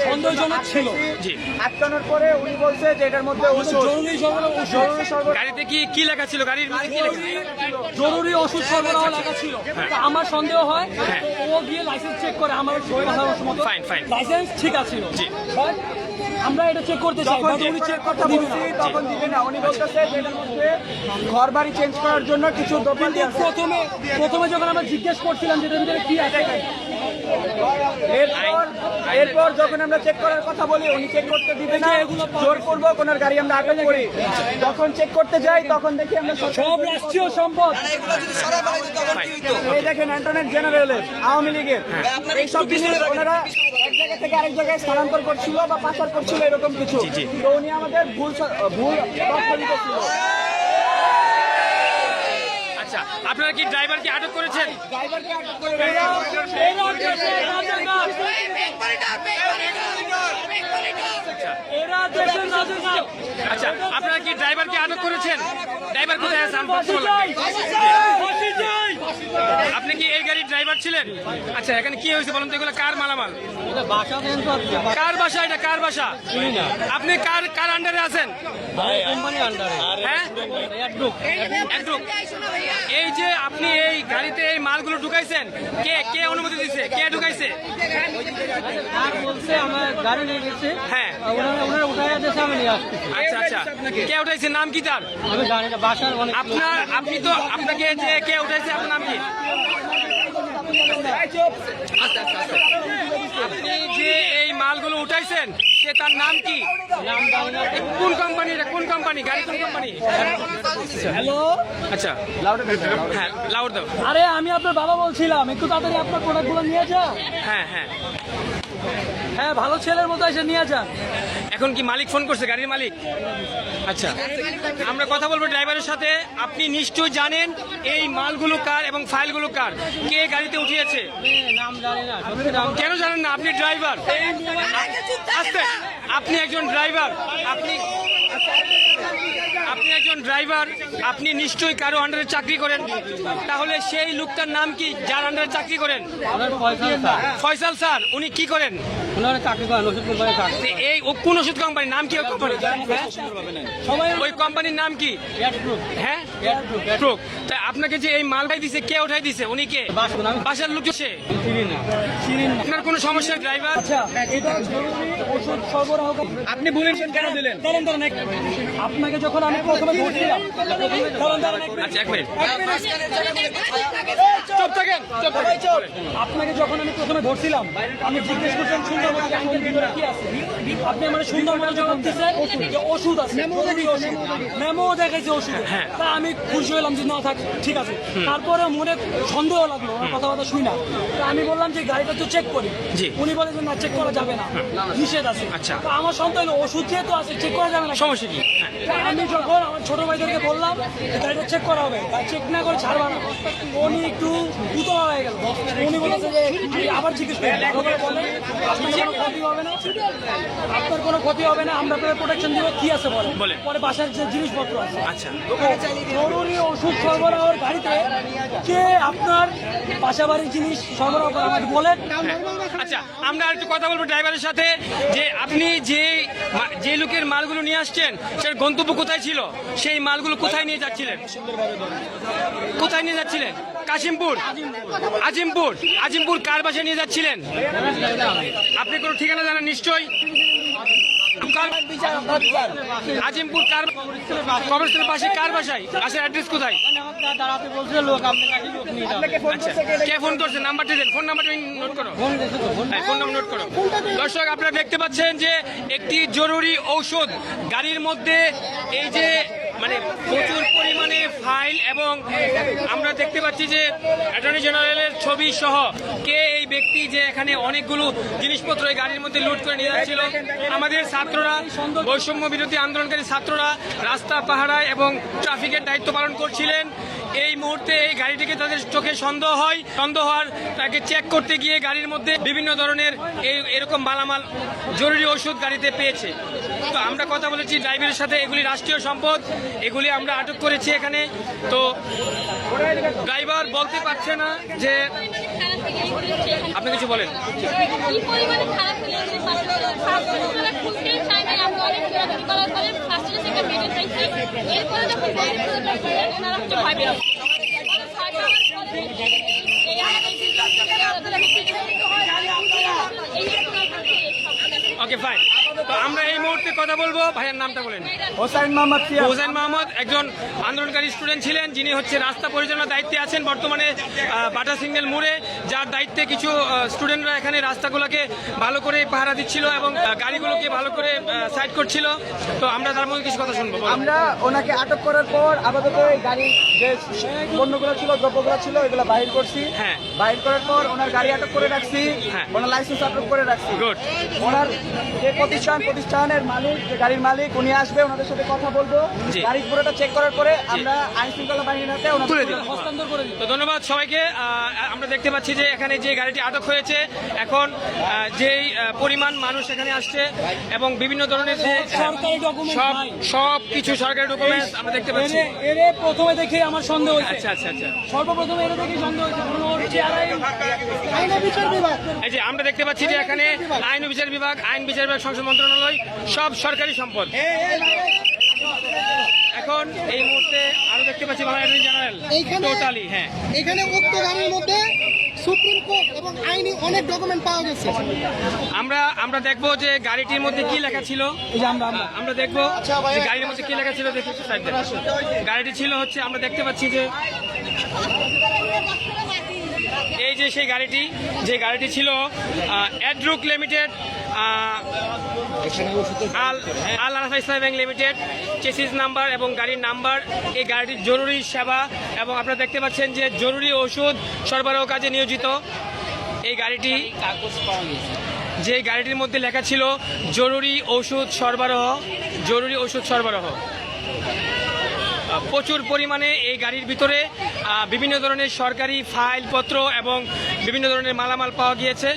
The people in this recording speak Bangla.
সন্দেহজনক ছিল। জি, আটকানোর পরে উনি বলছে যে এটার মধ্যে জরুরি সরবরাহ। গাড়িতে কি লেখা ছিল? গাড়ির মধ্যে কি লেখা ছিল? জরুরি ওষুধ সরবরাহ লেখা ছিল। আমার সন্দেহ হয় ও গিয়ে লাইসেন্স চেক করে, আমার লাইসেন্স ঠিক আছে। আমরা এটা চেক করতে চাই, উনি চেক করতে দিবে না, তখন দিবে না। উনি বলতেছে যে এটার মধ্যে ঘর বাড়ি চেঞ্জ করার জন্য কিছু দোকান আছে। প্রথমে যখন আমরা জিজ্ঞেস করছিলাম যে এটার ভিতরে কি আছে, এরপর যখন আমরা চেক করার কথা বলি উনি চেক করতে দিবে না, জোরপূর্বক ওনার গাড়ি আমরা আটক করি। যখন চেক করতে যাই তখন দেখি আমরা সব রাষ্ট্রীয় সম্পদ, এই দেখেন অ্যান্টনি জেনারেলের, আওয়ামী লীগের এইসব জিনিস ওনারা এক জায়গা থেকে আরেক জায়গায় স্থানান্তর করছিল বা পাচার করছিল, এরকম কিছু। তো উনি আমাদের ভুল তথ্য দিতেছিল। আচ্ছা, আপনারা কি ড্রাইভারকে আটক করেছেন? ড্রাইভারকে আটক করে আচ্ছা, আপনারা কি ড্রাইভারকে আটক করেছেন? ড্রাইভার কোথায় আছে? আপনি কি এই গাড়ির ড্রাইভার ছিলেন? আচ্ছা, এখানে কি হয়েছে বলুন তো? এগুলো কার মালামাল? কার বাসা এটা? কার বাসা? আপনি কার আন্ডারে আছেন? হ্যাঁ, এই যে আপনি এই গাড়িতে এই মালগুলো ঢুকাইছেন, কে অনুমতি দিচ্ছে? কে ঢুকাইছে? হ্যাঁ, আচ্ছা আচ্ছা, কে উঠাইছে? নাম কি তার? আপনাকে যে কে উঠাইছে আপনার নাম কি? আপনি যে এই মালগুলো উঠাইছেন সে তার নাম কি? কোন কোম্পানি? কোন কোম্পানি গাড়ি? কোন কোম্পানি? হ্যালো, আচ্ছা, হ্যাঁ, লাউড দাও। আরে আমি আপনার বাবা বলছিলাম, একটু তাড়াতাড়ি আপনার প্রোডাক্টগুলো নিয়ে যান। হ্যাঁ হ্যাঁ হ্যাঁ, ভালো ছেলের মতো এসে নিয়ে যান। এখন কি মালিক ফোন করছে? গাড়ির মালিক? আচ্ছা, আমরা কথা বলবো ড্রাইভারের সাথে। আপনি নিশ্চয়ই জানেন এই মালগুলো কার এবং ফাইলগুলো কার, কে গাড়িতে উঠিয়েছে? কেন জানেন না? আপনি ড্রাইভার। আস্তে, আপনি একজন ড্রাইভার, আপনি একজন ড্রাইভার, আপনি নিশ্চয়ই কারো আন্ডারে চাকরি করেন। তাহলে সেই লোকটার নাম কি যার আন্ডারে চাকরি করেন? ফয়সাল স্যার। উনি কি করেন? এই কোন ওষুধ কোম্পানি? নাম কি ওই কোম্পানি? ওই কোম্পানির নাম কি? হ্যাঁ, তাই আপনাকে যে এই মালটাই দিছে, কে উঠাই দিছে? উনি কে? বাসার লোক। সে আপনার কোনো সমস্যা? ড্রাইভার, ওষুধ সরবরাহ আপনি বলেন কেন দিলেন? আপনাকে যখন আমি প্রথমে ধরছিলাম, আচ্ছা, এক মিনিট, চুপ থাকেন, আপনাকে যখন আমি প্রথমে ধরছিলাম আমি জিজ্ঞেস করছিলাম সুন্দরবনের ভিতরে কি আছে। আপনি আমার সুন্দরবনে যখন দিচ্ছে ওষুধ আছে, মেমো দেখাইছে ওষুধ। তা আমি খুশি হলাম যে না থাক, ঠিক আছে। তারপরে মনে সন্দেহ লাগলো কথাবার্তা শুই না। তা আমি বললাম যে গাড়িটা তো চেক করি। উনি বলে যে না, চেক করা যাবে না, নিষেধ আছে। আচ্ছা, আমার সন্দেহ হলো ওষুধ যেহেতু আছে চেক করা যাবে না, সমস্যা কি? আমি যখন আমার ছোট ভাইদেরকে বললাম গাড়িটা চেক করা হবে, চেক না করে ছাড়বা না, উনি একটু উতলা হয়ে গেল। উনি বলেছে যে আবার জিজ্ঞেস করি, বলে আপনার কোনো ক্ষতি হবে না, আপনার কোনো ক্ষতি হবে না, আমরা আপনাদের প্রোটেকশন দিব। কি আছে বলে? পরে বাসার যে জিনিসপত্র আছে। আচ্ছা, জরুরি ওষুধ সরবরাহের গাড়িতে কে আপনার বাসা বাড়ির জিনিস সরবরাহ করে আমাকে বলেন। আচ্ছা, আমরা একটু কথা বলবো ড্রাইভারের সাথে যে আপনি যে লোকের মালগুলো নিয়ে আসছেন সের গন্তব্য কোথায় ছিল? সেই মালগুলো কোথায় নিয়ে যাচ্ছিলেন? কোথায় নিয়ে যাচ্ছিলেন? কাশিমপুর, আজিমপুর কার বাসায় নিয়ে যাচ্ছিলেন? আপনি কোনো ঠিকানা জানেন নিশ্চয়ই? আজিমপুর কার কবরস্থানের পাশে কার বাসায়? বাসার অ্যাড্রেস কোথায়? আচ্ছা, কে ফোন করছে? নাম্বারটা দেন, ফোন নাম্বারটা নোট করো। ফোন নাম্বার নোট করো। দর্শক, আপনারা দেখতে পাচ্ছেন যে একটি জরুরি ঔষধ গাড়ির মধ্যে, এই যে মানে প্রচুর পরিমাণে ফাইল, এবং আমরা দেখতে পাচ্ছি যে অ্যাটর্নি জেনারেলের ছবি সহ কে এই ব্যক্তি যে এখানে অনেকগুলো জিনিসপত্র এই গাড়ির মধ্যে লুট করে নিয়ে যাচ্ছিল। আমাদের ছাত্ররা, বৈষম্য বিরোধী আন্দোলনকারী ছাত্ররা রাস্তা পাহারায় এবং ট্রাফিকের দায়িত্ব পালন করছিলেন। এই মুহূর্তে এই গাড়িটিকে তাদের চোখে সন্দেহ হয়, সন্দেহ হওয়ার তাকে চেক করতে গিয়ে গাড়ির মধ্যে বিভিন্ন ধরনের এরকম মালামাল জরুরি ওষুধ গাড়িতে পেয়েছে। তো আমরা কথা বলেছি ড্রাইভারের সাথে, এগুলি রাষ্ট্রীয় সম্পদ, এগুলি আমরা আটক করেছি এখানে। তো ড্রাইভার বলতে পারছে না যে, আপনি কিছু বলেন। Okay fine. তো আমরা এই মুহূর্তে কথা বলবো, ভাইয়ের নামটা বলেন। হোসাইন মোহাম্মদ সিয়াম। হোসেন মাহমুদ একজন আন্দোলনকারী স্টুডেন্ট ছিলেন, যিনি হচ্ছে রাস্তা পরিচালনার দায়িত্বে আছেন বর্তমানে বাটা সিগন্যাল মোড়ে, যার দায়িত্বে কিছু স্টুডেন্টরা এখানে রাস্তাগুলোকে ভালো করে পাহারা দিচ্ছিল এবং গাড়িগুলোকে ভালো করে সাইড করছিল। তো আমরা তার মধ্যে কিছু কথা শুনবো। আমরা ওনাকে আটক করার পর আপাতত এই গাড়ির যে পণ্যগুলো ছিল, দ্রব্যগুলো ছিল, এগুলো বাহির করছি। হ্যাঁ। বাহির করার পর ওনার গাড়ি আটক করে রাখছি। হ্যাঁ। ওনার লাইসেন্স আটক করে রাখছি। গুড। ওনার যে প্রতিষ্ঠানের মালিক, যে গাড়ির মালিক, উনি আসবে, ওনাদের সাথে কথা বলবো। জি। গাড়ি পুরোটা চেক করার পরে আমরা আইন শৃঙ্খলা বাহিনীর হাতে ওনাদের তুলে দিন। হস্তান্তর করে দিন। তো ধন্যবাদ সবাইকে। আমরা দেখতে পাচ্ছি যে এখানে যে গাড়িটি আটক হয়েছে, এখন যেই পরিমাণ মানুষ এখানে আসছে এবং বিভিন্ন ধরনের যে সরকারি document নাই। সব কিছু সরকারি ডকুমেন্টস আমরা দেখতে পাচ্ছি। এরে প্রথমে দেখে আমার সন্দেহ হয়েছে। আচ্ছা আচ্ছা আচ্ছা। সর্বপ্রথম এর দেখে সন্দেহ হয়েছে, কারণ ওর চেহারায় আইন ও বিচার বিভাগ। এই যে আমরা দেখতে পাচ্ছি যে এখানে আইন ও বিচার বিভাগ, সংসদ মন্ত্রণালয় সব সরকারি সম্পদ। এখন এই মুহূর্তে আরো দেখতে পাচ্ছি বাংলা অ্যাটর্নি জেনারেল টোটালি। হ্যাঁ, এখানে উক্ত গাড়ির মধ্যে সুপ্রিম কোর্ট এবং আইনি অনেক ডকুমেন্ট পাওয়া গেছে। আমরা দেখবো যে গাড়িটির মধ্যে কি লেখা ছিল। এই যে আমরা দেখবো যে গাড়ির মধ্যে কি লেখা ছিল। দেখি একটু side দেন। গাড়িটি ছিল হচ্ছে, আমরা দেখতে পাচ্ছি যে এই যে সেই গাড়িটি, যে গাড়িটি ছিল অ্যাড্রুক লিমিটেড, আল আরাফা ইসলামী ব্যাংক লিমিটেড, চেসিস নাম্বার এবং গাড়ির নাম্বার। এই গাড়িটির জরুরি সেবা এবং আপনারা দেখতে পাচ্ছেন যে জরুরি ওষুধ সরবরাহ কাজে নিয়োজিত এই গাড়িটি। যে গাড়িটির মধ্যে লেখা ছিল জরুরি ওষুধ সরবরাহ। প্রচুর পরিমাণে এই গাড়ির ভিতরে বিভিন্ন ধরনের সরকারি ফাইলপত্র এবং বিভিন্ন ধরনের মালামাল পাওয়া গিয়েছে।